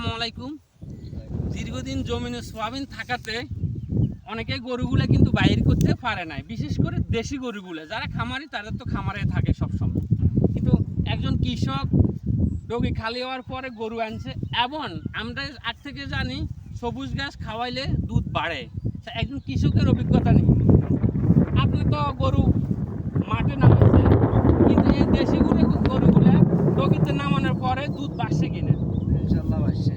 আসসালামু আলাইকুম। দীর্ঘদিন জমিনে সোয়াবিন থাকাতে অনেকে গরুগুলো কিন্তু বাইর করতে পারে না, বিশেষ করে দেশি গরুগুলো যারা খামারি তাদের তো খামারে থাকে সবসময়। কিন্তু একজন কৃষক ডগি খালি হওয়ার পরে গরু আনছে, এবং আমরা আগ থেকে জানি সবুজ ঘাস খাওয়াইলে দুধ বাড়ে। একজন কৃষকের অভিজ্ঞতা নেই, আপনি তো গরু মাঠে নামাচ্ছে, কিন্তু এই দেশি গরুগুলো ডগিতে নামানোর পরে দুধ বাড়ছে কিনা? ইনশাআল্লাহ বাড়ছে।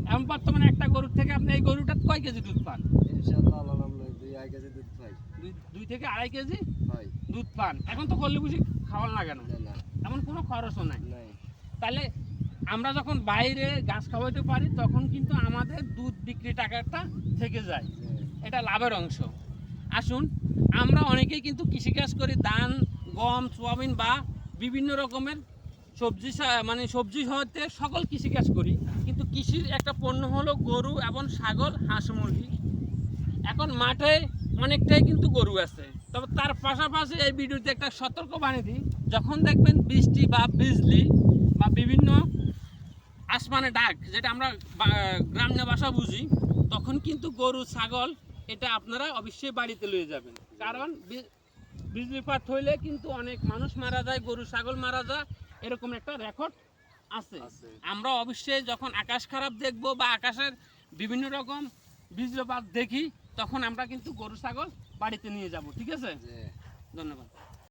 এখন বর্তমানে একটা গরুর থেকে আপনি এই গরুটা কয় কেজি দুধ পান? ইনশাআল্লাহ আলহামদুলিল্লাহ 2 কেজি দুধ পাই। 2 থেকে 2.5 কেজি হয় দুধ পান। এখন তো করলে বুঝি খাওয়ার লাগে না, না এমন কোনো খরচও নাই। নাই। তাহলে আমরা যখন বাইরে ঘাস খাওয়াইতে পারি তখন কিন্তু আমাদের দুধ বিক্রি টাকাটা থেকে যায়, এটা লাভের অংশ। আসুন, আমরা অনেকেই কিন্তু কৃষিকাজ করি, ধান, গম, সোয়াবিন বা বিভিন্ন রকমের সবজি, মানে সবজি হতে সকল কৃষিকাজ করি, কিন্তু কৃষির একটা পণ্য হলো গরু এবং ছাগল, হাঁস, মুরগি। এখন মাঠে অনেকটাই কিন্তু গরু আছে, তবে তার পাশাপাশি এই ভিডিওতে একটা সতর্কবাণী দিই, যখন দেখবেন বৃষ্টি বা বিজলি বা বিভিন্ন আসমানে ডাক, যেটা আমরা গ্রাম্য ভাষা বুঝি, তখন কিন্তু গরু ছাগল এটা আপনারা অবশ্যই বাড়িতে লয়ে যাবেন। কারণ বিজলিপাত হইলে কিন্তু অনেক মানুষ মারা যায়, গরু ছাগল মারা যায়, এরকম একটা রেকর্ড আছে। আমরা অবশ্যই যখন আকাশ খারাপ দেখব বা আকাশের বিভিন্ন রকম বিজলিপাত দেখি, তখন আমরা কিন্তু গরু ছাগল বাড়িতে নিয়ে যাব। ঠিক আছে, ধন্যবাদ।